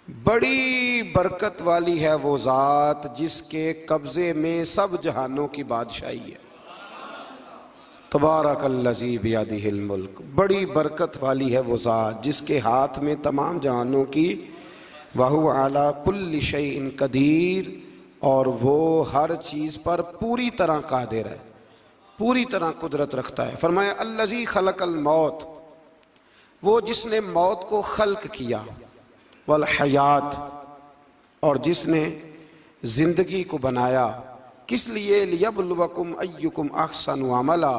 बड़ी बरकत वाली है वो ज़ात जिसके कब्ज़े में सब जहानों की बादशाही है। तबारकल्लज़ी बियदिहिल मुल्क। बड़ी बरकत वाली है वो ज़ात जिसके हाथ में तमाम जहानों की, वहु अला कुल्लि शैइन कदीर, और वो हर चीज़ पर पूरी तरह कादिर है, पूरी तरह कुदरत रखता है। फरमाया अल्लज़ी खलक़ल मौत, वो जिसने मौत को खल्क किया, वल हयात, और जिसने ज़िंदगी को बनाया। किस लिए? लियब्लुवकुम अय्युकुम अहसनु अमला,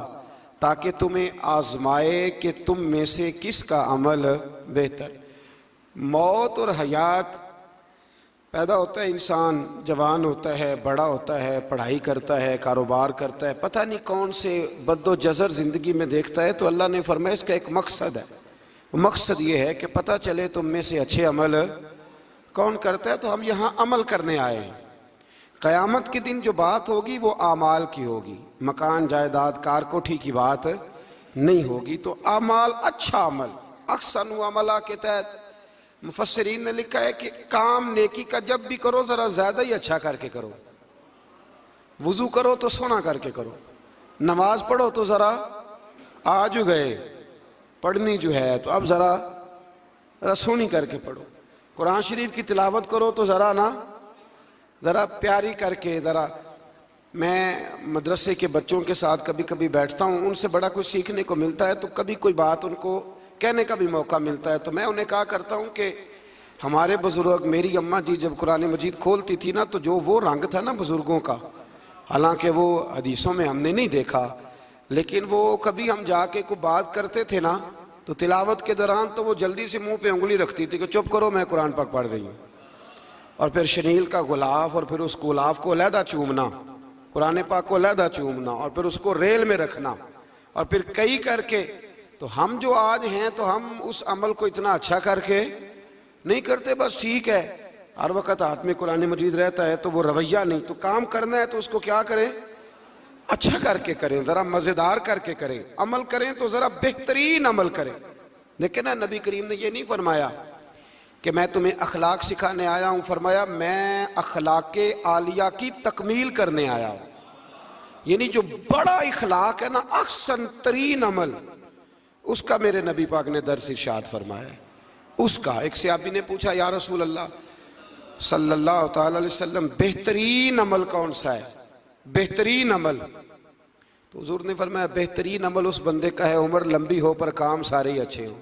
ताकि तुम्हें आजमाए कि तुम में से किसका अमल बेहतर। मौत और हयात, पैदा होता है इंसान, जवान होता है, बड़ा होता है, पढ़ाई करता है, कारोबार करता है, पता नहीं कौन से बद्दोजज़र ज़िंदगी में देखता है, तो अल्लाह ने फरमाया इसका एक मकसद है। मकसद ये है कि पता चले तुम में से अच्छे अमल कौन करता है। तो हम यहाँ अमल करने आए हैं। क़यामत के दिन जो बात होगी वो आमाल की होगी, मकान जायदाद कार कोठी की बात नहीं होगी। तो आमाल, अच्छा अमल, अहसनु अमला के तहत मुफस्सिरीन ने लिखा है कि काम नेकी का जब भी करो ज़रा ज़्यादा ही अच्छा करके करो। वुज़ू करो तो सोना करके करो, नमाज पढ़ो तो ज़रा आज गए पढ़नी जो है तो अब ज़रा सोनी करके पढ़ो। कुरान शरीफ की तिलावत करो तो ज़रा प्यारी करके। ज़रा मैं मदरसे के बच्चों के साथ कभी कभी बैठता हूँ, उनसे बड़ा कुछ सीखने को मिलता है, तो कभी कोई बात उनको कहने का भी मौका मिलता है। तो मैं उन्हें कहा करता हूँ कि हमारे बुज़ुर्ग, मेरी अम्मा जी जब कुरान मजीद खोलती थी ना, तो जो वो रंग था ना बुज़ुर्गों का, हालांकि वो हदीसों में हमने नहीं देखा, लेकिन वो कभी हम जाके को बात करते थे ना, तो तिलावत के दौरान तो वो जल्दी से मुंह पे उंगली रखती थी कि चुप करो मैं कुरान पाक पढ़ रही हूँ। और फिर शनील का गुलाफ, और फिर उस गुलाफ को अलहदा चूमना, कुरान पाक को अलहदा चूमना, और फिर उसको रेल में रखना, और फिर कई करके। तो हम जो आज हैं, तो हम उस अमल को इतना अच्छा करके नहीं करते, बस ठीक है हर वक्त हाथ में कुरान मजीद रहता है, तो वो रवैया नहीं। तो काम करना है तो उसको क्या करें? अच्छा करके करें, ज़रा मज़ेदार करके करें। अमल करें तो ज़रा बेहतरीन अमल करें। लेकिन ना, नबी करीम ने ये नहीं फरमाया कि मैं तुम्हें अखलाक सिखाने आया हूँ, फरमाया मैं अखलाके आलिया की तकमील करने आया हूँ। यानी जो बड़ा इखलाक है ना, अहसन तरीन अमल, उसका मेरे नबी पाक ने दर्स इरशाद फरमाया। उसका एक सहाबी ने पूछा, या रसूल अल्लाह सल्लल्लाहु तआला अलैहि वसल्लम, बेहतरीन अमल कौन सा है? बेहतरीन अमल? तो हुजूर ने फरमाया बेहतरीन अमल उस बंदे का है उम्र लंबी हो पर काम सारे ही अच्छे हों।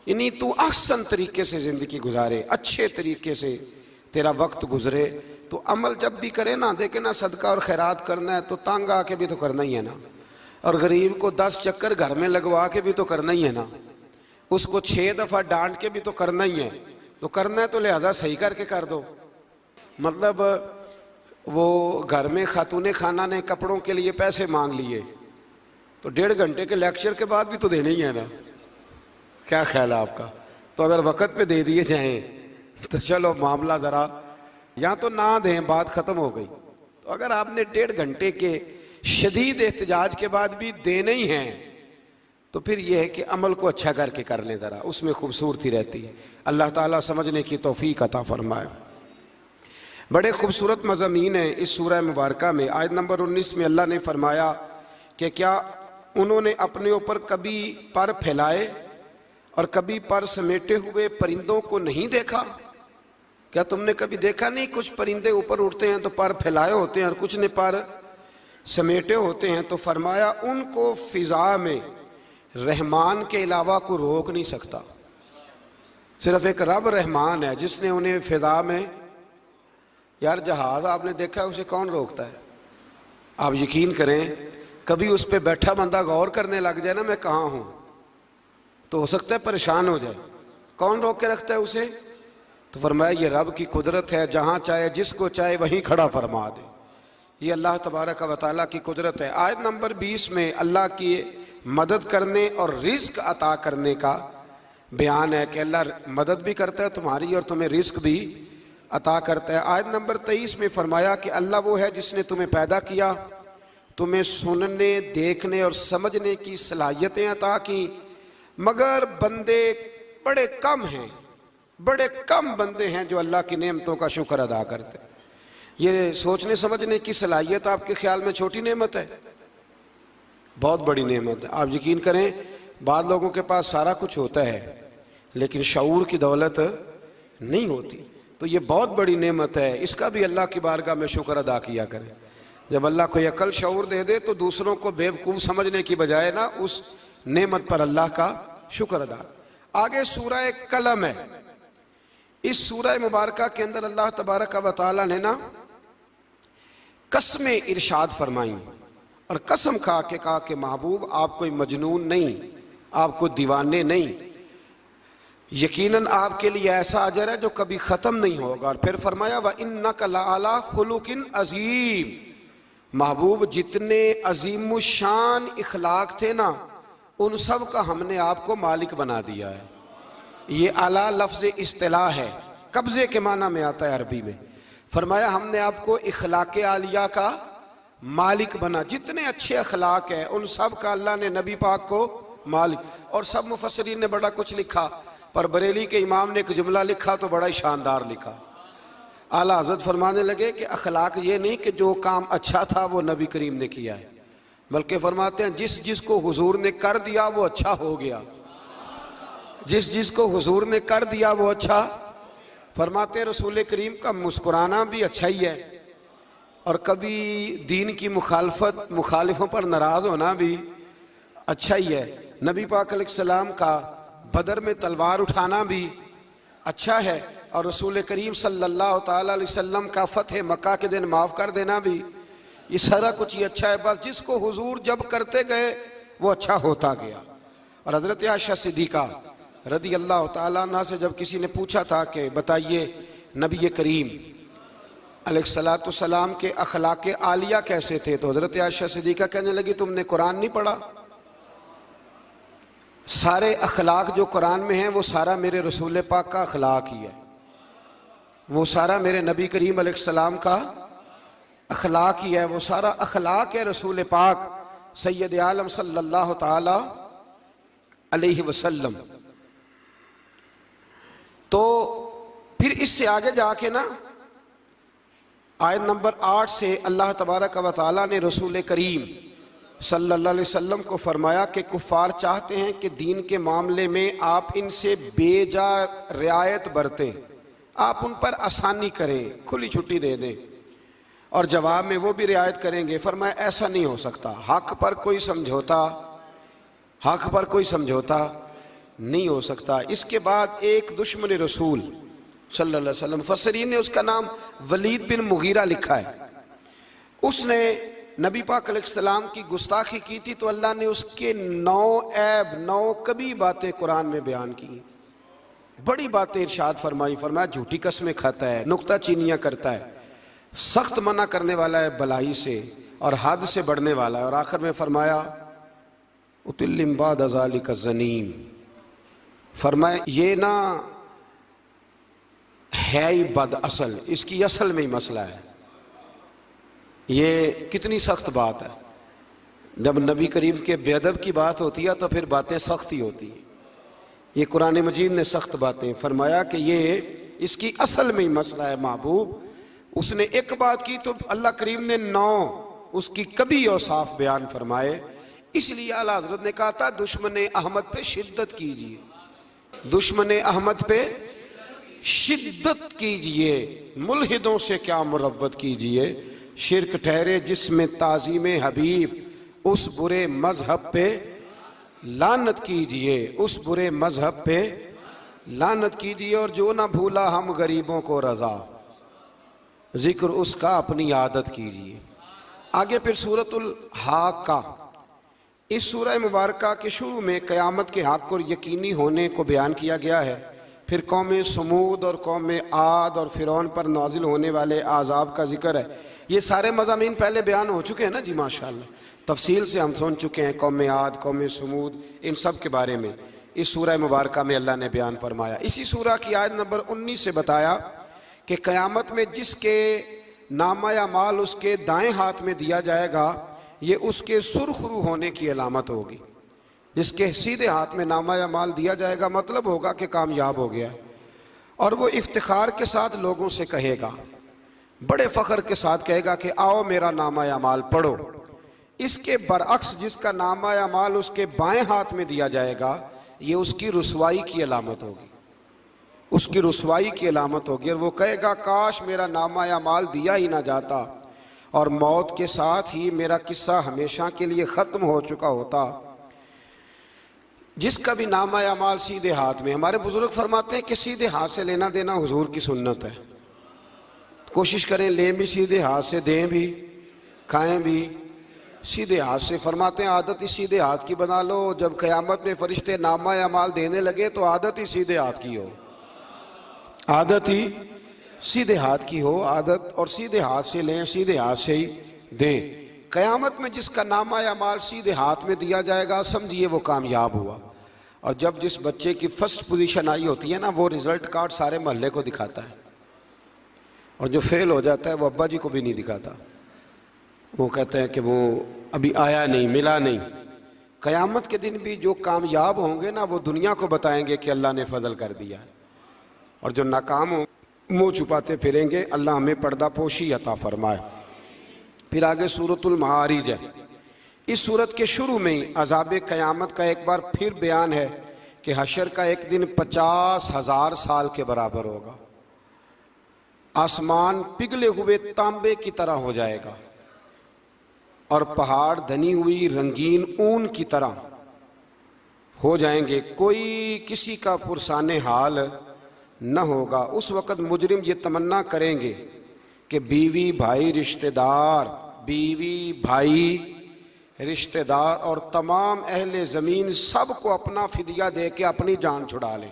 यानी तू अहसन तरीके से ज़िंदगी गुजारे, अच्छे तरीके से तेरा वक्त गुजरे। तो अमल जब भी करे ना, देखे ना, सदका और खैरात करना है तो तंग आके भी तो करना ही है ना, और गरीब को 10 चक्कर घर में लगवा के भी तो करना ही है ना, उसको 6 दफ़ा डांट के भी तो करना ही है। तो करना है तो लिहाजा सही करके कर दो। मतलब वो घर में खातूने खाना ने कपड़ों के लिए पैसे मांग लिए, तो 1.5 घंटे के लेक्चर के बाद भी तो देने ही है ना। क्या ख्याल है आपका? तो अगर वक़्त पे दे दिए जाएं तो चलो मामला ज़रा, या तो ना दें, बात ख़त्म हो गई। तो अगर आपने 1.5 घंटे के शदीद एहतजाज के बाद भी देने ही हैं, तो फिर यह है कि अमल को अच्छा करके कर लें, ज़रा उसमें खूबसूरती रहती है। अल्लाह ताला समझने की तौफीक अता फरमाए। बड़े खूबसूरत मज़ामीन हैं इस सूरह मुबारका में। आयत नंबर 19 में अल्लाह ने फरमाया कि क्या उन्होंने अपने ऊपर कभी पर फैलाए और कभी पर समेटे हुए परिंदों को नहीं देखा? क्या तुमने कभी देखा नहीं, कुछ परिंदे ऊपर उड़ते हैं तो पर फैलाए होते हैं और कुछ ने पर समेटे होते हैं। तो फरमाया उनको फिजा में रहमान के अलावा को रोक नहीं सकता। सिर्फ एक रब रहमान है जिसने उन्हें फिजा में, यार जहाज आपने देखा है, उसे कौन रोकता है? आप यकीन करें, कभी उस पर बैठा बंदा गौर करने लग जाए ना मैं कहाँ हूँ, तो हो सकता है परेशान हो जाए। कौन रोक के रखता है उसे? तो फरमाया ये रब की कुदरत है, जहाँ चाहे जिसको चाहे वहीं खड़ा फरमा दे। ये अल्लाह तबारक व तआला की कुदरत है। आयत नंबर 20 में अल्लाह की मदद करने और रिज्क अता करने का बयान है कि अल्लाह मदद भी करता है तुम्हारी और तुम्हें रिज्क भी अता करता है। आयत नंबर 23 में फरमाया कि अल्लाह वो है जिसने तुम्हें पैदा किया, तुम्हें सुनने, देखने और समझने की सलाहियतें अता की, मगर बंदे बड़े कम हैं बड़े कम बंदे हैं जो अल्लाह की नेमतों का शुक्र अदा करते हैं। ये सोचने समझने की सलाहियत आपके ख्याल में छोटी नेमत है? बहुत बड़ी नेमत है। आप यकीन करें, बाद लोगों के पास सारा कुछ होता है लेकिन शऊर की दौलत नहीं होती। तो ये बहुत बड़ी नेमत है, इसका भी अल्लाह की बारगाह में शुक्र अदा किया करें। जब अल्लाह कोई अकल शऊर दे दे तो दूसरों को बेवकूफ़ समझने की बजाय ना उस नेमत पर अल्लाह का शुक्र अदा। आगे सूरह कलम है। इस सूरह मुबारका के अंदर अल्लाह तबारक व तआला ने ना कसमें इरशाद फरमाई और कसम खा के कहा कि महबूब आप कोई मजनून नहीं, आप कोई दीवाने नहीं, यकीनन आपके लिए ऐसा अजर है जो कभी ख़त्म नहीं होगा। और फिर फरमाया व इन्नका लअला खुलुकिन अज़ीम, महबूब जितने अजीम शान इखलाक थे ना उन सब का हमने आपको मालिक बना दिया है। ये आला लफ्ज़ इस्तिलाह है, कब्ज़े के माना में आता है अरबी में। फरमाया हमने आपको इखलाक आलिया का मालिक बना, जितने अच्छे अखलाक हैं उन सब का अल्लाह ने नबी पाक को मालिक। और सब मुफस्सिरीन ने बड़ा कुछ लिखा, पर बरेली के इमाम ने एक जुमला लिखा तो बड़ा ही शानदार लिखा। आला हज़रत फरमाने लगे कि अखलाक ये नहीं कि जो काम अच्छा था वो नबी करीम ने किया है, बल्कि फरमाते हैं जिस जिसको हुजूर ने कर दिया वो अच्छा हो गया, जिस जिसको हुजूर ने कर दिया वो अच्छा। फरमाते रसूल करीम का मुस्कुराना भी अच्छा ही है और कभी दीन की मुखालिफों पर नाराज होना भी अच्छा ही है। नबी पाक अलैहिस्सलाम का बदर में तलवार उठाना भी अच्छा है और रसूल करीम सल्लल्लाहु ताला अलैहि वसल्लम का फतह मक्का के दिन माफ़ कर देना भी, ये सारा कुछ ही अच्छा है। बस जिसको हुजूर जब करते गए वो अच्छा होता गया। और हज़रत आयशा सिद्दीक़ा रदी अल्लाह ताला अन्हा से जब किसी ने पूछा था कि बताइए नबी करीम अलैहिस्सलातु सलाम के अखलाक आलिया कैसे थे, तो हज़रत आयशा सिद्दीक़ा कहने लगी तुमने कुरान नहीं पढ़ा? सारे अखलाक जो कुरान में हैं वो सारा मेरे रसूल पाक का अखलाक ही है, वो सारा मेरे नबी करीम अलैहिस्सलाम का अखलाक ही है, वो सारा अखलाक है रसूल पाक सैयद आलम सल्लल्लाहु ताला अलैहि वसल्लम। तो फिर इससे आगे जाके ना आयत नंबर 8 से अल्लाह तबारक व तआला ने रसूल करीम सल्लल्लाहु अलैहि वसल्लम को फरमाया कि कुफ़ार चाहते हैं कि दीन के मामले में आप इनसे बेजा रियायत बरतें, आप उन पर आसानी करें, खुली छुट्टी दे दें और जवाब में वो भी रियायत करेंगे। फरमाया ऐसा नहीं हो सकता, हक पर कोई समझौता नहीं हो सकता। इसके बाद एक दुश्मन रसूल सल्लल्लाहु अलैहि वसल्लम, मुफस्सिरीन ने उसका नाम वलीद बिन मुगीरा लिखा है, उसने नबी पाक अलैहिस्सलाम की गुस्ताखी की थी तो अल्लाह ने उसके 9 ऐब 9 कभी बातें कुरान में बयान की, बड़ी बातें इरशाद फरमाई। फरमाया झूठी कस्में खाता है, नुक्ता चीनियाँ करता है, सख्त मना करने वाला है भलाई से और हद से बढ़ने वाला है। और आखिर में फरमाया उतिल्लिम बाद ज़ालिका ज़नीम, फरमाया ये ना है ही बद असल, इसकी असल में ही मसला है। ये कितनी सख्त बात है, जब नबी करीम के बेअदब की बात होती है तो फिर बातें सख्त ही होती हैं। ये कुरान मजीद ने सख्त बातें फरमाया कि ये इसकी असल में ही मसला है महबूब। उसने एक बात की तो अल्लाह करीम ने 9 उसकी कभी औसाफ बयान फरमाए। इसलिए आला हज़रत ने कहा था दुश्मन अहमद पे शिद्दत कीजिए, दुश्मन अहमद पे शिद्दत कीजिए, मुल्हिदों से क्या मुरव्वत कीजिए, शिरक ठहरे जिसमें ताज़ीम हबीब, उस बुरे मजहब पे लानत कीजिए, उस बुरे मजहब पे लानत कीजिए। और जो ना भूला हम गरीबों को रजा, जिक्र उसका अपनी आदत कीजिए। आगे फिर सूरतुल हाक्का, इस सूरह मुबारका के शुरू में क़यामत के हक़ और यकीनी होने को बयान किया गया है। फिर कौम समूद और कौम आद और फ़िरौन पर नाजिल होने वाले आज़ाब का जिक्र है। ये सारे मज़ामीन पहले बयान हो चुके हैं ना जी, माशाअल्लाह तफसील से हम सुन चुके हैं। कौम आद, कौम समूद, इन सब के बारे में इस सूरह मुबारका में अल्लाह ने बयान फरमाया। इसी सूरह की आयत नंबर 19 से बताया कि क़यामत में जिसके नामा या माल उसके दाएं हाथ में दिया जाएगा ये उसके सुरखरू होने की अलामत होगी। जिसके सीधे हाथ में नामा या माल दिया जाएगा मतलब होगा कि कामयाब हो गया, और वो इफ्तिखार के साथ लोगों से कहेगा, बड़े फ़ख्र के साथ कहेगा कि आओ मेरा नामा अमाल पढ़ो। इसके बरअक्स जिसका नामा अमाल उसके बाएं हाथ में दिया जाएगा, ये उसकी रुसवाई की अलामत होगी, उसकी रुसवाई की अलामत होगी। और वो कहेगा काश मेरा नामा अमाल दिया ही ना जाता और मौत के साथ ही मेरा किस्सा हमेशा के लिए ख़त्म हो चुका होता। जिसका भी नामा अमाल सीधे हाथ में, हमारे बुजुर्ग फरमाते हैं कि सीधे हाथ से लेना देना हुजूर की सुन्नत है। कोशिश करें लें भी सीधे हाथ से, दें भी, खाएं भी सीधे हाथ से। फरमाते हैं आदत ही सीधे हाथ की बना लो, जब क़यामत में फरिश्ते नामा अमाल देने लगे तो आदत ही सीधे हाथ की हो, आदत ही सीधे हाथ की हो, आदत। और सीधे हाथ से लें, सीधे हाथ से ही दें। क़यामत में जिसका नामा अमाल सीधे हाथ में दिया जाएगा, समझिए वो कामयाब हुआ। और जब जिस बच्चे की फर्स्ट पोजीशन आई होती है ना, वो रिज़ल्ट कार्ड सारे मोहल्ले को दिखाता है, और जो फेल हो जाता है वो अब्बा जी को भी नहीं दिखाता। वो कहते हैं कि वो अभी आया नहीं, मिला नहीं। क़यामत के दिन भी जो कामयाब होंगे ना, वो दुनिया को बताएंगे कि अल्लाह ने फजल कर दिया है, और जो नाकाम हो मुँह छुपाते फिरेंगे। अल्लाह हमें पर्दा पोशी अता फरमाए। फिर आगे सूरतुल मारिज है। इस सूरत के शुरू में ही अज़ाब क़यामत का एक बार फिर बयान है कि हशर का एक दिन 50,000 साल के बराबर होगा। आसमान पिघले हुए तांबे की तरह हो जाएगा और पहाड़ धनी हुई रंगीन ऊन की तरह हो जाएंगे। कोई किसी का पुरसाने हाल न होगा। उस वक़्त मुजरिम ये तमन्ना करेंगे कि बीवी भाई रिश्तेदार, बीवी भाई रिश्तेदार और तमाम अहले ज़मीन सबको अपना फिदिया दे के अपनी जान छुड़ा लें,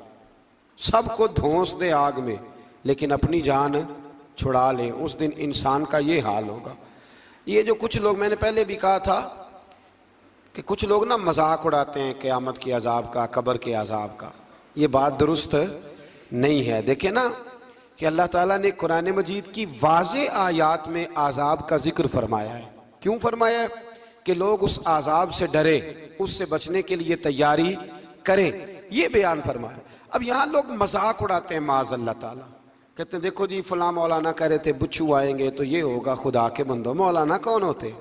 सबको धोंस दे आग में, लेकिन अपनी जान छुड़ा लें। उस दिन इंसान का ये हाल होगा। ये जो कुछ लोग, मैंने पहले भी कहा था कि कुछ लोग ना मजाक उड़ाते हैं क़यामत के अजाब का, कब्र के अजाब का, ये बात दुरुस्त नहीं है। देखें ना कि अल्लाह ताला ने कुरान मजीद की वाज़े आयात में अजाब का जिक्र फरमाया है। क्यों फरमाया है? कि लोग उस अजाब से डरे, उससे बचने के लिए तैयारी करें, ये बयान फरमाया। अब यहाँ लोग मजाक उड़ाते हैं माज़ अल्लाह ताला, कहते हैं देखो जी फलां मौलाना कह रहे थे बुच्चू आएंगे तो ये होगा। खुदा के बंदो, मौलाना कौन होते,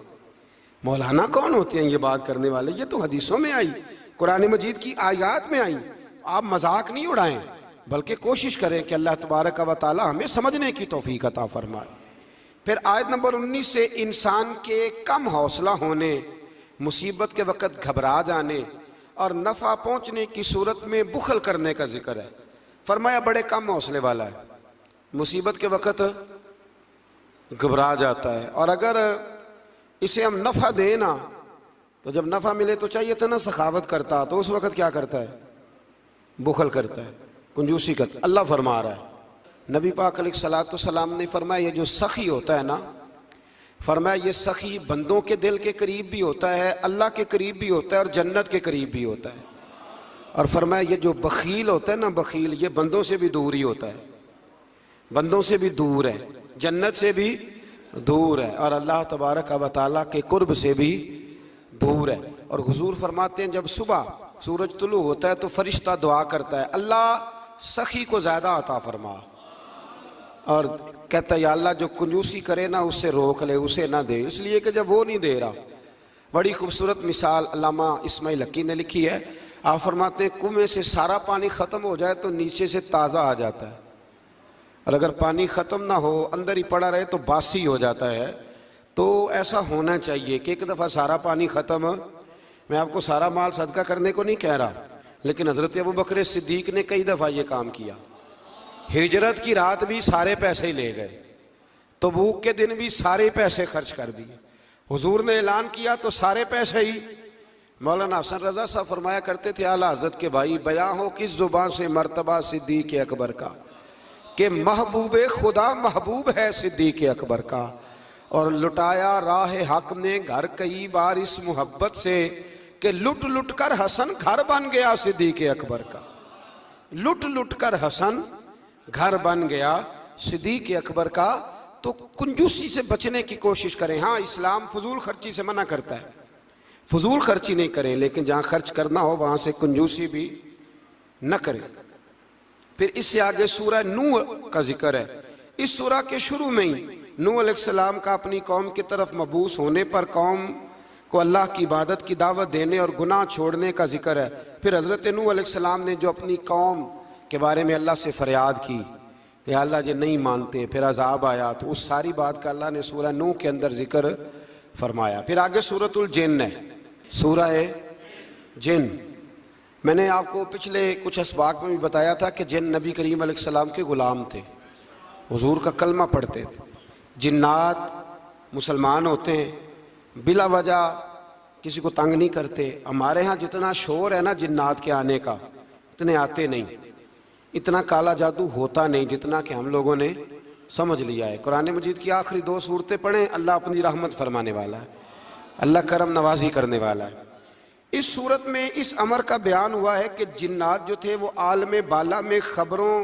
मौलाना कौन होते हैं ये बात करने वाले? ये तो हदीसों में आई, कुरान मजीद की आयात में आई। आप मजाक नहीं उड़ाएं, बल्कि कोशिश करें कि अल्लाह तबारक व तआला हमें समझने की तौफीक अता फरमाए। फिर आयत नंबर 19 से इंसान के कम हौसला होने, मुसीबत के वक़्त घबरा जाने और नफ़ा पहुँचने की सूरत में बुखल करने का जिक्र है। फरमाया बड़े कम हौसले वाला है, मुसीबत के वक़्त घबरा जाता है। और अगर इसे हम नफ़ा दें ना, तो जब नफ़ा मिले तो चाहिए था ना सखावत करता, तो उस वक़्त क्या करता है? बुखल करता है, कंजूसी करता। अल्लाह फरमा रहा है, नबी पाक अलैहिस्सलाम ने फरमाया ये जो सखी होता है ना, फरमाया ये सखी बंदों के दिल के करीब भी होता है, अल्लाह के करीब भी होता है और जन्नत के करीब भी होता है। और फरमाया ये जो बखील होता है ना, बखील, ये बंदों से भी दूर ही होता है, बंदों से भी दूर है, जन्नत से भी दूर है और अल्लाह तबारक व तआला के कुर्ब से भी दूर है। और हुजूर फरमाते हैं जब सुबह सूरज तुलू होता है तो फरिश्ता दुआ करता है, अल्लाह सखी को ज़्यादा अता फरमा, और कहता है या अल्लाह जो कंजूसी करे ना उससे रोक ले, उसे ना दे, इसलिए कि जब वो नहीं दे रहा। बड़ी खूबसूरत मिसाल अल्लामा इस्माइल हकी ने लिखी है। आप फरमाते हैं कुएं से सारा पानी ख़त्म हो जाए तो नीचे से ताज़ा आ जाता है, और अगर पानी ख़त्म ना हो, अंदर ही पड़ा रहे तो बासी हो जाता है। तो ऐसा होना चाहिए कि एक दफ़ा सारा पानी ख़त्म, मैं आपको सारा माल सदका करने को नहीं कह रहा, लेकिन हज़रत अबू बकर सिद्दीक ने कई दफ़ा ये काम किया। हिजरत की रात भी सारे पैसे ही ले गए, तबूक के दिन भी सारे पैसे खर्च कर दिए। हुजूर ने ऐलान किया तो सारे पैसे ही। मौलाना हसन रज़ा साहब फरमाया करते थे आला हज़रत के भाई, बयां हो किस ज़ुबान से मर्तबा सिद्दीक़ अकबर का, कि महबूब खुदा महबूब है सिद्दीक़ अकबर का, और लुटाया राह हक ने घर कई बार इस मोहब्बत से कि लुट लुट कर हसन घर बन गया सिद्दीक़ अकबर का। लुट लुट कर हसन घर बन गया सिद्दीक़ अकबर का। तो कंजूसी से बचने की कोशिश करें। हाँ, इस्लाम फजूल खर्ची से मना करता है, फजूल खर्ची नहीं करें, लेकिन जहाँ खर्च करना हो वहाँ से कंजूसी भी न करें। फिर इससे आगे सूरह नूह का जिक्र है। इस सूरह के शुरू में ही नूह अलैहिस्सलाम का अपनी कौम की तरफ मबूस होने पर कौम को अल्लाह की इबादत की दावत देने और गुनाह छोड़ने का जिक्र है। फिर हज़रत नूह अलैहिस्सलाम ने जो अपनी कौम के बारे में अल्लाह से फरियाद की कि अल्लाह ये नहीं मानते, फिर अजाब आया, तो उस सारी बात का अल्लाह ने सूरह नूह के अंदर जिक्र फरमाया। फिर आगे सूरतुल जिन्न है, सूरह जिन्न। मैंने आपको पिछले कुछ असबाक में भी बताया था कि जिन्न नबी करीम अलैहिस्सलाम के ग़ुलाम थे, हुजूर का कलमा पढ़ते थे। जिन्नात मुसलमान होते हैं, बिला वजह किसी को तंग नहीं करते। हमारे यहाँ जितना शोर है ना जिन्नात के आने का, इतने आते नहीं, इतना काला जादू होता नहीं जितना कि हम लोगों ने समझ लिया है। कुरान मजीद की आखिरी 2 सूरतें पढ़ें, अल्लाह अपनी रहमत फरमाने वाला है, अल्लाह करम नवाजी करने वाला है। इस सूरत में इस अमर का बयान हुआ है कि जिन्नात जो थे वो आलम बाला में ख़बरों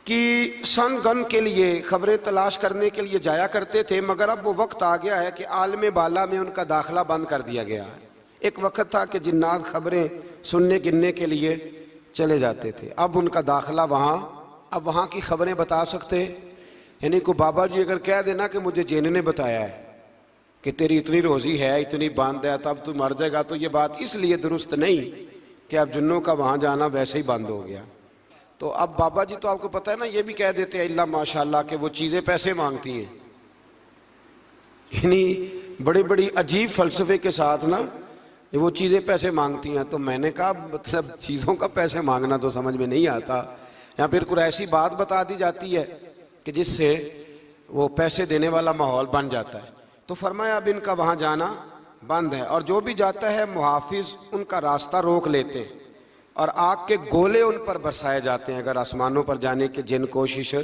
कि सन गन के लिए खबरें तलाश करने के लिए जाया करते थे, मगर अब वो वक्त आ गया है कि आलम बाला में उनका दाखिला बंद कर दिया गया है। एक वक्त था कि जिन्नात खबरें सुनने गिनने के लिए चले जाते थे, अब उनका दाखिला अब वहाँ की खबरें बता सकते। यानी को बाबा जी अगर कह देना कि मुझे जिन ने बताया है कि तेरी इतनी रोज़ी है, इतनी बांध है, तब तू मर जाएगा, तो ये बात इसलिए दुरुस्त नहीं कि अब जिन्नों का वहाँ जाना वैसे ही बंद हो गया। तो अब बाबा जी तो आपको पता है ना, ये भी कह देते हैं इल्ला माशाल्लाह कि वो चीज़ें पैसे मांगती हैं। यानी बड़ी बड़ी अजीब फ़लसफ़े के साथ ना वो चीज़ें पैसे मांगती हैं। तो मैंने कहा मतलब चीज़ों का पैसे मांगना तो समझ में नहीं आता, या फिर कोई ऐसी बात बता दी जाती है कि जिससे वो पैसे देने वाला माहौल बन जाता है। तो फरमाया अब इनका वहाँ जाना बंद है, और जो भी जाता है मुहाफिज उनका रास्ता रोक लेते हैं और आग के गोले उन पर बरसाए जाते हैं अगर आसमानों पर जाने की जिन कोशिश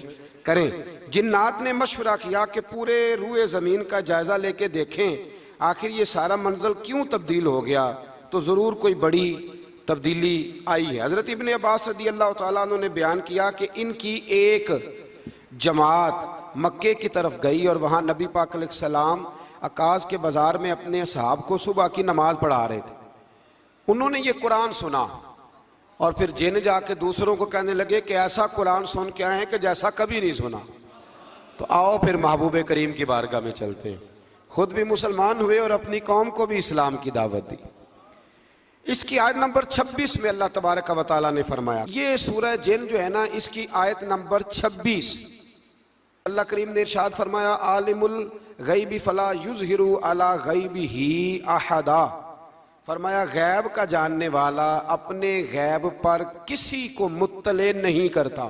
करें। जिन्नात ने मशवरा किया कि पूरे रूए ज़मीन का जायज़ा लेके देखें आखिर ये सारा मंजर क्यों तब्दील हो गया, तो ज़रूर कोई बड़ी तब्दीली आई है। हज़रत इब्ने अब्बास रज़ियल्लाहु तआला अन्हु ने बयान किया कि इनकी एक जमात मक्के की तरफ गई और वहाँ नबी पाक अलैहिस्सलाम अकाज़ के बाज़ार में अपने असहाब को सुबह की नमाज पढ़ा रहे थे। उन्होंने ये कुरान सुना और फिर जिन जाके दूसरों को कहने लगे कि ऐसा कुरान सुन के आए हैं कि जैसा कभी नहीं सुना। तो आओ फिर महबूब करीम की बारगाह में चलते हैं। खुद भी मुसलमान हुए और अपनी कौम को भी इस्लाम की दावत दी। इसकी आयत नंबर 26 में अल्लाह तबारक व तआला ने फरमाया, ये सूरह जिन जो है ना, इसकी आयत नंबर 26 अल्लाह करीम ने इरशाद फरमाया, आलिमुल गैबी फला युज़हिरु अला गैबिही अहदा। फरमाया गैब का जानने वाला अपने गैब पर किसी को मुत्तले नहीं करता।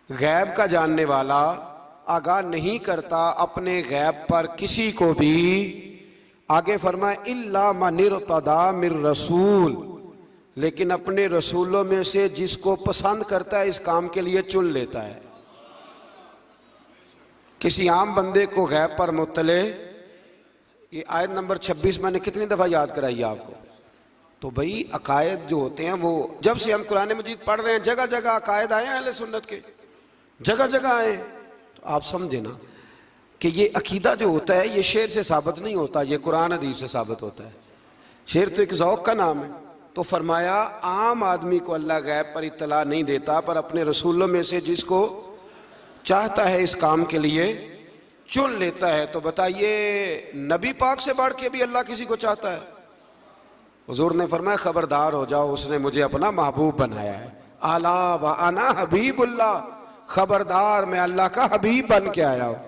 गैब का जानने वाला आगाह नहीं करता अपने गैब पर किसी को भी। आगे फरमाया इल्ला मन इर्तदा मिर रसूल, लेकिन अपने रसूलों में से जिसको पसंद करता है इस काम के लिए चुन लेता है। किसी आम बंदे को गैब पर मुत्तले, ये आयत नंबर 26 मैंने कितनी दफ़ा याद कराई है आपको। तो भाई अकायद जो होते हैं वो जब से हम कुरान मजीद पढ़ रहे हैं जगह जगह अकायद आए हैं अहले सुन्नत के, जगह जगह आए। तो आप समझे ना कि ये अकीदा जो होता है ये शेर से साबित नहीं होता, ये कुरान हदीस से साबित होता है। शेर तो एक ज़ौक़ का नाम है। तो फरमाया आम आदमी को अल्लाह गैब पर इत्तला नहीं देता, पर अपने रसूलों में से जिसको चाहता है इस काम के लिए चुन लेता है। तो बताइए नबी पाक से बढ़ के भी अल्लाह किसी को चाहता है? हुजूर ने फरमाया खबरदार हो जाओ, उसने मुझे अपना महबूब बनाया है। आला व अना हबीबुल्लाह, खबरदार मैं अल्लाह का हबीब बन के आया हूँ।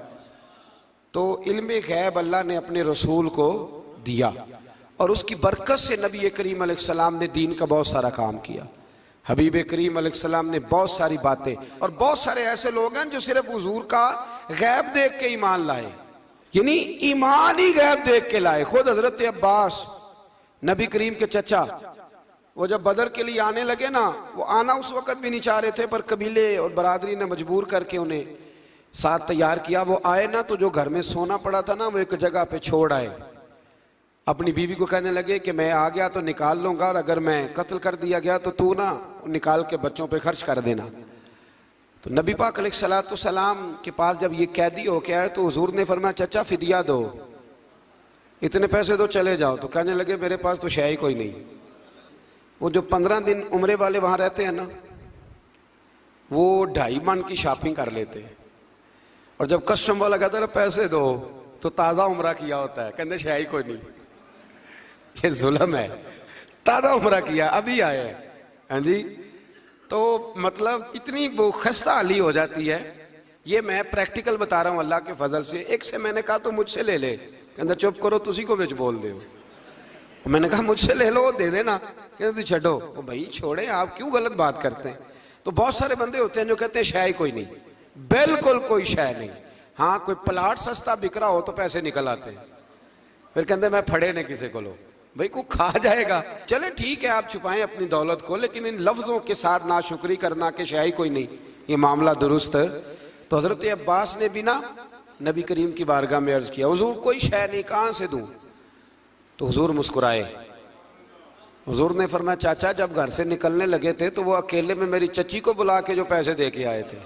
तो इल्म गैब अल्लाह ने अपने रसूल को दिया और उसकी बरकत से नबी करीम अलैहिस्सलाम ने दीन का बहुत सारा काम किया। हबीब करीम अलैहिस्सलाम ने बहुत सारी बातें, और बहुत सारे ऐसे लोग हैं जो सिर्फ हुजूर का गैब देख के ईमान लाए, यानी ईमान ही गैब देख के लाए। खुद हजरत अब्बास नबी करीम के चचा, वो जब बदर के लिए आने लगे ना, वो आना उस वक़्त भी नहीं चाह रहे थे, पर कबीले और बरादरी ने मजबूर करके उन्हें साथ तैयार किया। वो आए ना तो जो घर में सोना पड़ा था ना वो एक जगह पे छोड़ आए। अपनी बीवी को कहने लगे कि मैं आ गया तो निकाल लूँगा, और अगर मैं कत्ल कर दिया गया तो तू ना निकाल के बच्चों पे खर्च कर देना। तो नबी पाक अलैहिस्सलाम के पास जब ये कैदी हो के आए तो हुजूर ने फरमाया चचा फिदिया दो, इतने पैसे दो, चले जाओ। तो कहने लगे मेरे पास तो शय ही कोई नहीं। वो जो 15 दिन उम्रे वाले वहाँ रहते हैं ना, वो 2.5 मन की शॉपिंग कर लेते हैं, और जब कस्टम वाला कहता है पैसे दो तो ताज़ा उम्रा किया होता है, कहते शायद कोई नहीं, ये जुल्म है, ताज़ा उम्रा किया अभी आए हैं। हाँ जी, तो मतलब इतनी वो खस्ता हाली हो जाती है। ये मैं प्रैक्टिकल बता रहा हूँ अल्लाह के फजल से। एक से मैंने कहा तो मुझसे ले ले, कहता चुप करो तुसी को बिच बोल दे। मैंने कहा मुझसे ले लो, दे देना, कहते तू छो। वो भाई छोड़े, आप क्यों गलत बात करते हैं। तो बहुत सारे बंदे होते हैं जो कहते हैं शाय कोई नहीं, बिल्कुल कोई शाय नहीं। हाँ, कोई प्लाट सस्ता बिक रहा हो तो पैसे निकल आते हैं, फिर कहते मैं फड़े ने किसी को लो, भाई को खा जाएगा। चले ठीक है, आप छुपाएं अपनी दौलत को, लेकिन इन लफ्जों के साथ नाशुक्री करना कि शाही कोई नहीं, ये मामला दुरुस्त है। तो हजरत अब्बास ने भी ना नबी करीम की बारगाह में अर्ज किया, हुजूर कोई शय नहीं, कहाँ से दूं। तो हुजूर मुस्कुराए। हुजूर ने फरमाया चाचा जब घर से निकलने लगे थे तो वो अकेले में मेरी चची को बुला के जो पैसे दे के आए थे,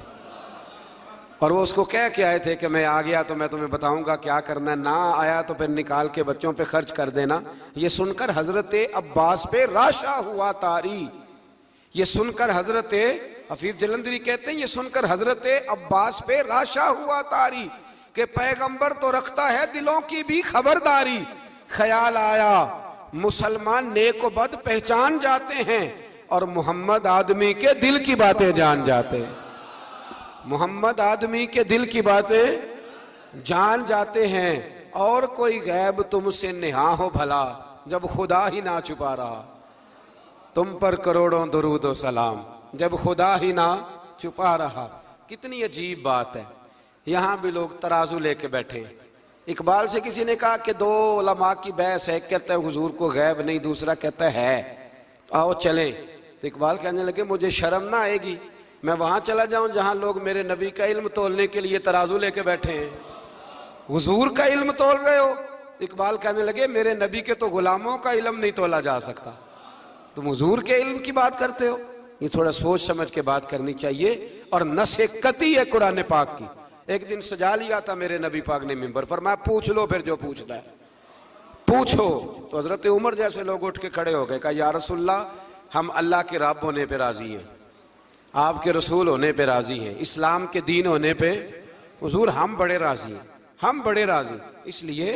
और वो उसको कह के आए थे कि मैं आ गया तो मैं तुम्हें बताऊंगा क्या करना है, ना आया तो फिर निकाल के बच्चों पे खर्च कर देना। ये सुनकर हजरत अब्बास पे राशा हुआ तारी। ये सुनकर हजरत हफीज जलंधरी कहते हैं, ये सुनकर हजरत अब्बास पे राशा हुआ तारी कि पैगंबर तो रखता है दिलों की भी खबरदारी। ख्याल आया मुसलमान नेक व बद पहचान जाते हैं, और मोहम्मद आदमी के दिल की बातें जान जाते हैं। मोहम्मद आदमी के दिल की बातें जान जाते हैं, और कोई गैब तुमसे नेहा हो भला जब खुदा ही ना छुपा रहा। तुम पर करोड़ों दुरूद व सलाम जब खुदा ही ना छुपा रहा। कितनी अजीब बात है। यहाँ भी लोग तराजू लेके बैठे हैं। इकबाल से किसी ने कहा कि 2 उलमा की बहस है, कहता है हुजूर को गैब नहीं, दूसरा कहता है आओ चलें। तो इकबाल कहने लगे मुझे शर्म ना आएगी, मैं वहां चला जाऊं जहां लोग मेरे नबी का इल्म तोलने के लिए तराजू लेके बैठे हैं, हुजूर का इल्म तोल रहे हो। इकबाल कहने लगे मेरे नबी के तो गुलामों का इल्म नहीं तोला जा सकता, तुम हुजूर के इल्म की बात करते हो। ये थोड़ा सोच समझ के बात करनी चाहिए। और नसे कती है कुरान पाक की। एक दिन सजा लिया था मेरे नबी पाक ने मिंबर, फरमाया पूछ लो फिर जो पूछना है पूछो। तो हजरत उमर जैसे लोग उठ के खड़े हो गए, कहा या रसूलल्लाह हम अल्लाह के रब होने पे राजी हैं, आपके रसूल होने पे राजी हैं, इस्लाम के दीन होने पे हुजूर हम बड़े राजी हैं, हम बड़े राजी। इसलिए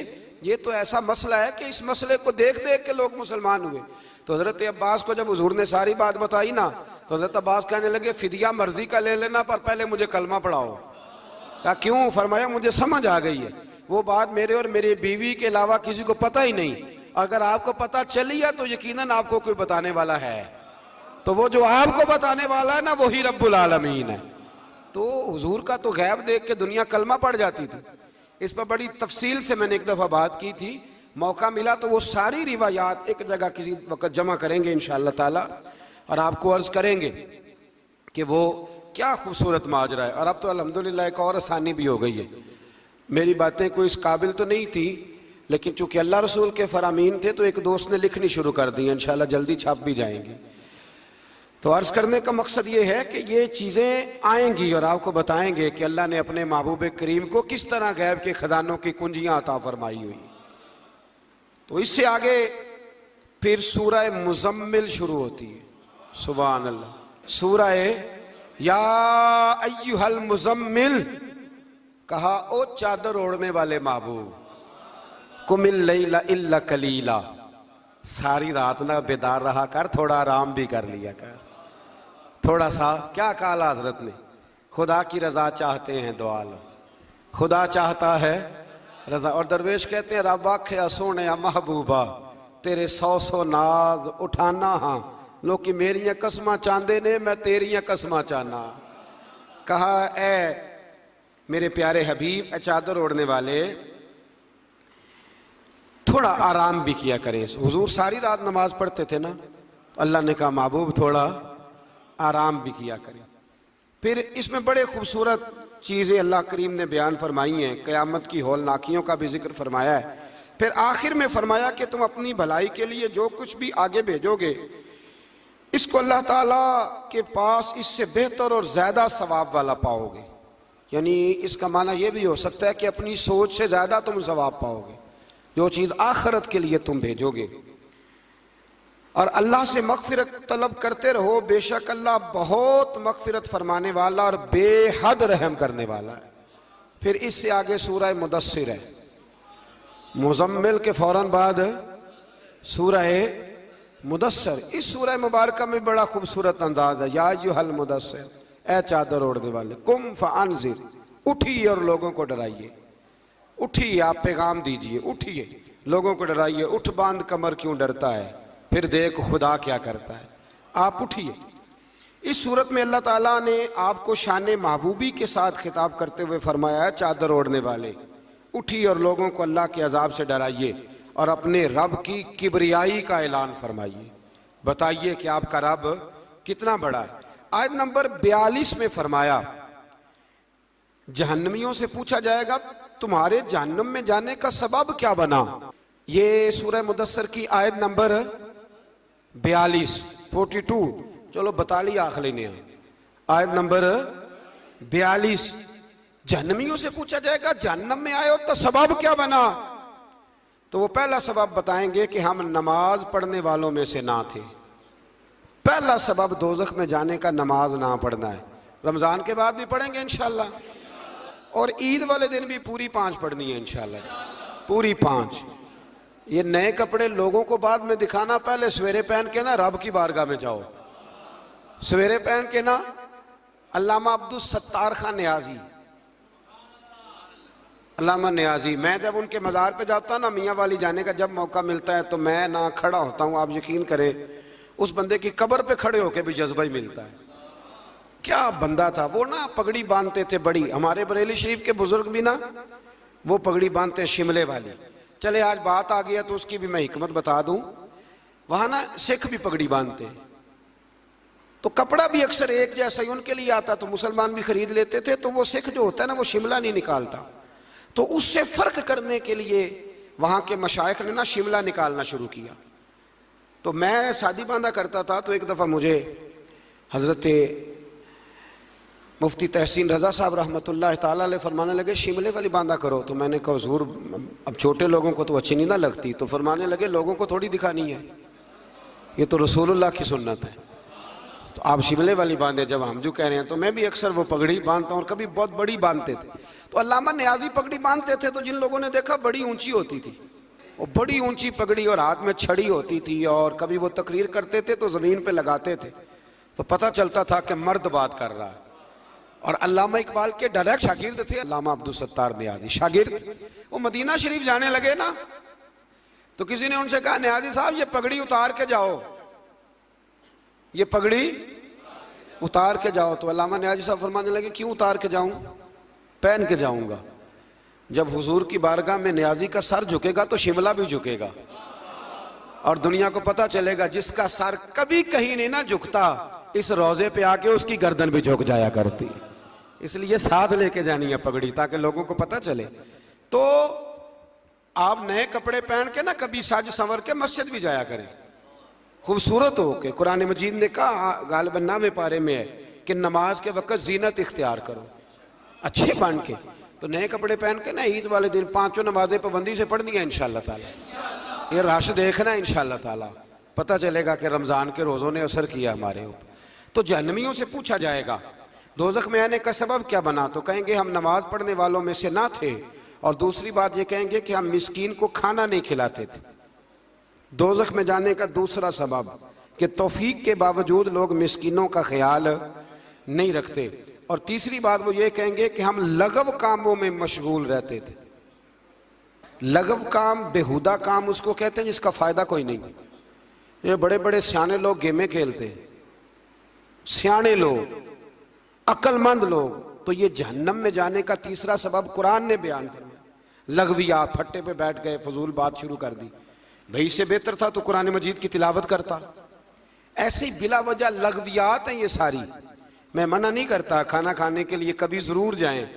ये तो ऐसा मसला है कि इस मसले को देख देख के लोग मुसलमान हुए। तो हजरत अब्बास को जब हुजूर ने सारी बात बताई ना, तो हजरत अब्बास कहने लगे फिदिया मर्जी का ले लेना, पर पहले मुझे कलमा पढ़ाओ। कहा क्यों? फरमाया मुझे समझ आ गई है, वो बात मेरे और मेरी बीवी के अलावा किसी को पता ही नहीं, अगर आपको पता चली है तो यकीनन आपको कोई बताने वाला है, तो वो जो आपको बताने वाला है ना वही रब्बुल आलमीन है। तो हुजूर का तो गैब देख के दुनिया कलमा पड़ जाती थी। इस पर बड़ी तफसील से मैंने एक दफ़ा बात की थी, मौका मिला तो वो सारी रिवायात एक जगह किसी वक्त जमा करेंगे इंशाअल्लाह ताला, और आपको अर्ज़ करेंगे कि वो क्या खूबसूरत माजरा है। और अब तो अल्हम्दुलिल्लाह एक और आसानी भी हो गई है। मेरी बातें कोई इस काबिल तो नहीं थी, लेकिन चूंकि अल्लाह रसूल के फरामीन थे तो एक दोस्त ने लिखनी शुरू कर दी, इंशाअल्लाह जल्दी छप भी जाएंगी। तो अर्ज़ करने का मकसद ये है कि ये चीज़ें आएंगी और आपको बताएंगे कि अल्लाह ने अपने महबूब करीम को किस तरह गैब के खजानों की कुंजियाँ अता फरमाई हुई। तो इससे आगे फिर सूरह मुज़म्मिल शुरू होती है। सुभान अल्लाह। सूरह या अय्युहल मुज़म्मिल, कहा ओ चादर ओढ़ने वाले महबूब, कुमिल लैला इल्ला कलीला, सारी रात ना बेदार रहा कर, थोड़ा आराम भी कर लिया कर, थोड़ा सा। क्या कहा हजरत ने? खुदा की रजा चाहते हैं दो आलम, खुदा चाहता है रजा। और दरवेश कहते हैं रब आखे सोने महबूबा तेरे 100 नाज उठाना हाँ, लोग की मेरिया कसमां चाहते ने, मैं तेरिया कसमां चाहना। कहा ए मेरे प्यारे हबीब, ए चादर ओढ़ने वाले, थोड़ा आराम भी किया करें। हुजूर सारी रात नमाज पढ़ते थे ना, अल्लाह ने कहा महबूब थोड़ा आराम भी किया करें। फिर इसमें बड़े खूबसूरत चीज़ें अल्लाह करीम ने बयान फरमाई हैं, क़यामत की हौलनाकियों का भी जिक्र फरमाया है। फिर आखिर में फरमाया कि तुम अपनी भलाई के लिए जो कुछ भी आगे भेजोगे, इसको अल्लाह ताला के पास इससे बेहतर और ज़्यादा सवाब वाला पाओगे। यानी इसका माना यह भी हो सकता है कि अपनी सोच से ज़्यादा तुम सवाब पाओगे जो चीज़ आखिरत के लिए तुम भेजोगे। और अल्लाह से मगफिरत तलब करते रहो, बेशक अल्लाह बहुत मगफिरत फरमाने वाला और बेहद रहम करने वाला है। फिर इससे आगे सूरह मुदस्सिर है, मुज़म्मिल के फौरन बाद सूरह मुदस्सिर। इस सूरह मुबारक में बड़ा खूबसूरत अंदाज है, या अय्युहल मुदस्सिर, ए चादर ओढ़ने वाले, कुम फअंज़िर, उठिए और लोगों को डराइए। उठिए, आप पैगाम दीजिए, उठिए लोगों को डराइए। उठ बांध कमर क्यों डरता है, फिर देख खुदा क्या करता है। आप उठिए। इस सूरत में अल्लाह ताला ने आपको शान महबूबी के साथ खिताब करते हुए फरमाया है, चादर ओढ़ने वाले उठिए और लोगों को अल्लाह के अजाब से डराइए और अपने रब की किबरियाई का ऐलान फरमाइए। बताइए कि आपका रब कितना बड़ा है। आयत नंबर 42 में फरमाया, जहन्नमियों से पूछा जाएगा तुम्हारे जहन्नम में जाने का सबब क्या बना। ये सूरह मुदस्सिर की आयत नंबर 42, 42, चलो बता लिया आखिरी ने, आयत नंबर 42। जहन्नमियों से पूछा जाएगा जहन्नम में आए हो तो सबब क्या बना। तो वो पहला सबब बताएंगे कि हम नमाज पढ़ने वालों में से ना थे। पहला सबब दोज़ख में जाने का नमाज ना पढ़ना है। रमजान के बाद भी पढ़ेंगे इंशाल्लाह, और ईद वाले दिन भी पूरी 5 पढ़नी है इंशाल्लाह, पूरी 5। ये नए कपड़े लोगों को बाद में दिखाना, पहले सवेरे पहन के ना रब की बारगाह में जाओ। सवेरे पहन के ना अल्लामा अब्दुल सत्तार खान न्याजी, अल्लामा न्याजी, मैं जब उनके मज़ार पे जाता हूँ ना, मियाँ वाली जाने का जब मौका मिलता है तो मैं ना खड़ा होता हूँ। आप यकीन करें, उस बंदे की कब्र पे खड़े होके भी जज्बा ही मिलता है। क्या बंदा था वो ना, पगड़ी बांधते थे बड़ी। हमारे बरेली शरीफ के बुजुर्ग भी ना वो पगड़ी बांधते शिमले वाली। चले आज बात आ गया तो उसकी भी मैं हिकमत बता दूं। वहां ना सिख भी पगड़ी बांधते हैं, तो कपड़ा भी अक्सर एक जैसा ही उनके लिए आता, तो मुसलमान भी खरीद लेते थे। तो वो सिख जो होता है ना, वो शिमला नहीं निकालता, तो उससे फर्क करने के लिए वहां के मशाइख ने ना शिमला निकालना शुरू किया। तो मैं शादी बांधा करता था, तो एक दफा मुझे हजरत मुफ्ती तहसीन रजा साहब रहमतुल्लाह ताला अलैह फरमाने लगे शिमले वाली बांधा करो। तो मैंने कहा हुजूर अब छोटे लोगों को तो अच्छी नहीं ना लगती। तो फरमाने लगे लोगों को थोड़ी दिखानी है, ये तो रसूलुल्लाह की सुन्नत है, तो आप शिमले वाली बांधे। जब हम जो कह रहे हैं, तो मैं भी अक्सर वो पगड़ी बांधता हूँ, और कभी बहुत बड़ी बांधते थे। तो अल्लामा न्याजी पगड़ी बांधते थे, तो जिन लोगों ने देखा बड़ी ऊंची होती थी, वो बड़ी ऊंची पगड़ी और हाथ में छड़ी होती थी, और कभी वो तकरीर करते थे तो जमीन पे लगाते थे, तो पता चलता था कि मर्द बात कर रहा है। और अल्लामा इकबाल के डायरेक्ट शागिर्द थे अल्लामा अब्दुल सत्तार न्याजी, शागिर्द। वो मदीना शरीफ जाने लगे ना, तो किसी ने उनसे कहा न्याजी साहब ये पगड़ी उतार के जाओ, ये पगड़ी उतार के जाओ। तो अल्लामा न्याजी साहब फरमाने लगे क्यों उतार के जाऊं, पहन के जाऊंगा। जब हुजूर की बारगाह में न्याजी का सर झुकेगा तो शिमला भी झुकेगा, और दुनिया को पता चलेगा जिसका सर कभी कहीं नहीं ना झुकता, इस रोजे पे आके उसकी गर्दन भी झुक जाया करती। इसलिए साथ लेके जानी है पगड़ी, ताकि लोगों को पता चले। तो आप नए कपड़े पहन के ना कभी साज संवर के मस्जिद भी जाया करें, खूबसूरत हो के। कुरान मजीद ने कहा गालिबन 9वें पारे में है कि नमाज के वक्त जीनत इख्तियार करो, अच्छे बन के। तो नए कपड़े पहन के ना ईद वाले दिन 5 नमाजें पाबंदी से पढ़नी है इंशाअल्लाह ताला। ये राश देखना है इंशाअल्लाह ताला, पता चलेगा कि रमज़ान के रोज़ों ने असर किया हमारे ऊपर। तो जहन्नमियों से पूछा जाएगा दोज़ख में आने का सबब क्या बना, तो कहेंगे हम नमाज पढ़ने वालों में से ना थे, और दूसरी बात ये कहेंगे कि हम मिस्कीन को खाना नहीं खिलाते थे। दोज़ख में जाने का दूसरा सबब कि तौफीक के बावजूद लोग मिस्कीनों का ख्याल नहीं रखते। और तीसरी बात वो ये कहेंगे कि हम लगव कामों में मशगूल रहते थे। लगव काम, बेहुदा काम उसको कहते हैं जिसका फायदा कोई नहीं। ये बड़े बड़े सियाने लोग गेमें खेलते हैं, सियाने लोग, अक्लमंद लोग। तो ये जहन्नम में जाने का तीसरा सबब कुरान ने बयान किया। लगवियात, फट्टे पे बैठ गए, फजूल बात शुरू कर दी। भाई इससे बेहतर था तो कुरान मजीद की तिलावत करता। ऐसे ही बिला वजह लगवियात हैं ये सारी। मैं मना नहीं करता खाना खाने के लिए कभी ज़रूर जाएं,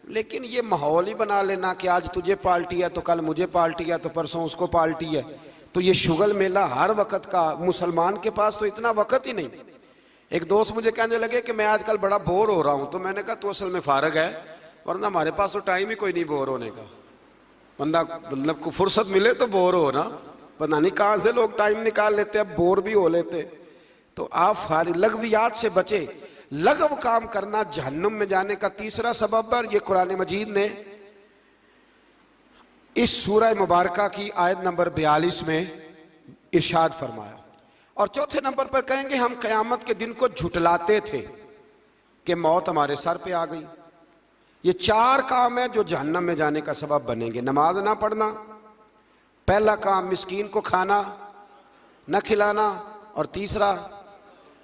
लेकिन ये माहौल ही बना लेना कि आज तुझे पार्टी है तो कल मुझे पार्टी है तो परसों उसको पार्टी है। तो ये शुगल मेला हर वक्त का, मुसलमान के पास तो इतना वक्त ही नहीं। एक दोस्त मुझे कहने लगे कि मैं आजकल बड़ा बोर हो रहा हूँ, तो मैंने कहा तो असल में फारग है, वरना हमारे पास तो टाइम ही कोई नहीं बोर होने का। बंदा मतलब को फुर्सत मिले तो बोर हो ना, पता नहीं कहाँ से लोग टाइम निकाल लेते, अब बोर भी हो लेते। तो आप फारिग लगवियात से बचे। लगव काम करना जहन्नुम में जाने का तीसरा सबब है। ये कुरान मजीद ने इस सूरह मुबारका की आयत नंबर 42 में इरशाद फरमाया। और चौथे नंबर पर कहेंगे हम क़यामत के दिन को झुटलाते थे कि मौत हमारे सर पे आ गई। ये 4 काम है जो जहन्नम में जाने का सबब बनेंगे। नमाज ना पढ़ना, पहला काम मिस्कीन को खाना न खिलाना, और तीसरा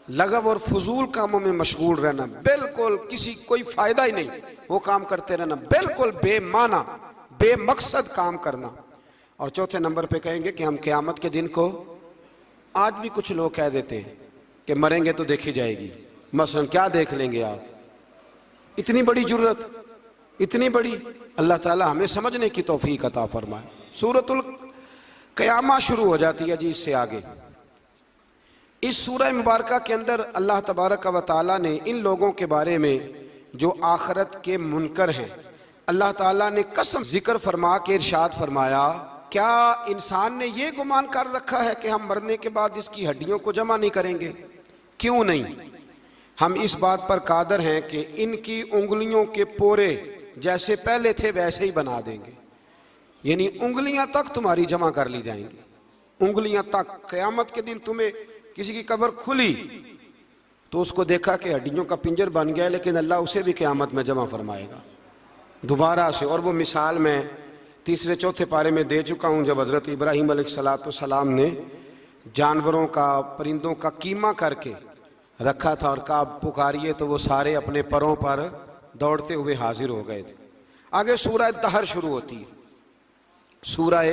लगव और फजूल कामों में मशगूल रहना, बिल्कुल किसी कोई फायदा ही नहीं वो काम करते रहना, बिल्कुल बेमाना बेमकसद काम करना। और चौथे नंबर पे कहेंगे कि हम क़यामत के दिन को, आज भी कुछ लोग कह देते हैं कि मरेंगे तो देखी जाएगी। मसलन क्या देख लेंगे आप, इतनी बड़ी जुर्रत, इतनी बड़ी। अल्लाह ताला हमें समझने की तौफीक अता फरमाए। सूरतुल क़यामा शुरू हो जाती है जी इससे आगे। इस सूरह मुबारका के अंदर अल्लाह तबारक व तआला ने इन लोगों के बारे में जो आखिरत के मुनकर हैं, अल्लाह ताला ने कसम जिक्र फरमा के इरशाद फरमाया, क्या इंसान ने ये गुमान कर रखा है कि हम मरने के बाद इसकी हड्डियों को जमा नहीं करेंगे? क्यों नहीं, हम इस बात पर कादर हैं कि इनकी उंगलियों के पोरे जैसे पहले थे वैसे ही बना देंगे। यानी उंगलियां तक तुम्हारी जमा कर ली जाएंगी, उंगलियां तक। क़यामत के दिन तुम्हें किसी की कब्र खुली तो उसको देखा कि हड्डियों का पिंजर बन गया, लेकिन अल्लाह उसे भी क़यामत में जमा फरमाएगा दोबारा से। और वो मिसाल मैं तीसरे चौथे पारे में दे चुका हूँ, जब हज़रत इब्राहीम अलैहिस्सलाम ने जानवरों का, परिंदों का कीमा करके रखा था और कहा पुकारिए, तो वो सारे अपने परों पर दौड़ते हुए हाजिर हो गए थे। आगे सूरह दहर शुरू होती है। सूरह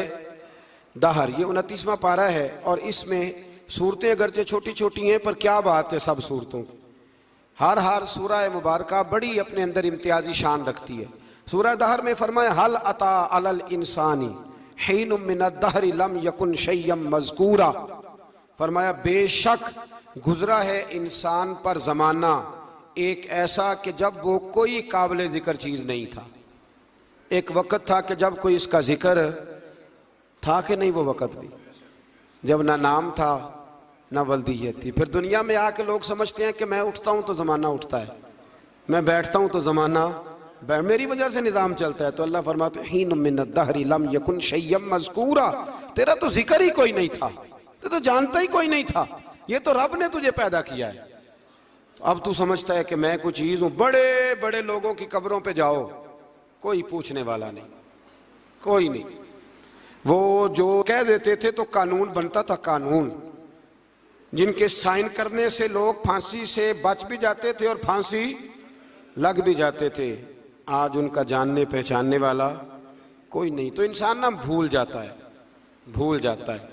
दहर ये 29वां पारा है, और इसमें सूरतें अगरचे छोटी छोटी हैं पर क्या बात है सब सूरतों की। हर सूरह मुबारका बड़ी अपने अंदर इम्तियाजी शान रखती है। सूरह दहर में फरमाया हल अता अलल इंसानीहीनुम मिनद्दहरि लम यकुन शैय्यम मज़कूरा। फरमाया बेशक गुजरा है इंसान पर ज़माना एक ऐसा कि जब वो कोई काबिल ज़िक्र चीज़ नहीं था। एक वक़्त था कि जब कोई इसका ज़िक्र था कि नहीं, वो वक़्त भी जब ना नाम था ना वल्दियत थी। फिर दुनिया में आके लोग समझते हैं कि मैं उठता हूँ तो ज़माना उठता है, मैं बैठता हूँ तो ज़माना मेरी वजह से निज़ाम चलता है। तो अल्लाह फरमाते हीन मिनद्दहरि लम यकुन शैय्यम मज़कूरा, तेरा तो जिक्र ही कोई नहीं था, तो जानता ही कोई नहीं था, ये तो रब ने तुझे पैदा किया है। तो अब तू समझता है कि मैं कोई चीज़ हूँ। बड़े बड़े लोगों की कब्रों पे जाओ, कोई पूछने वाला नहीं, कोई नहीं। वो जो कह देते थे तो कानून बनता था, कानून जिनके साइन करने से लोग फांसी से बच भी जाते थे और फांसी लग भी जाते थे। आज उनका जानने पहचानने वाला कोई नहीं। तो इंसान ना भूल जाता है, भूल जाता है।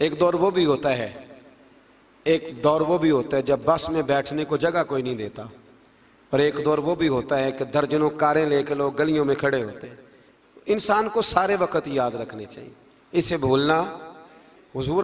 एक दौर वो भी होता है, एक दौर वो भी होता है जब बस में बैठने को जगह कोई नहीं देता, और एक दौर वो भी होता है कि दर्जनों कारें लेके लोग गलियों में खड़े होते हैं। इंसान को सारे वक्त याद रखने चाहिए, इसे भूलना हुजूर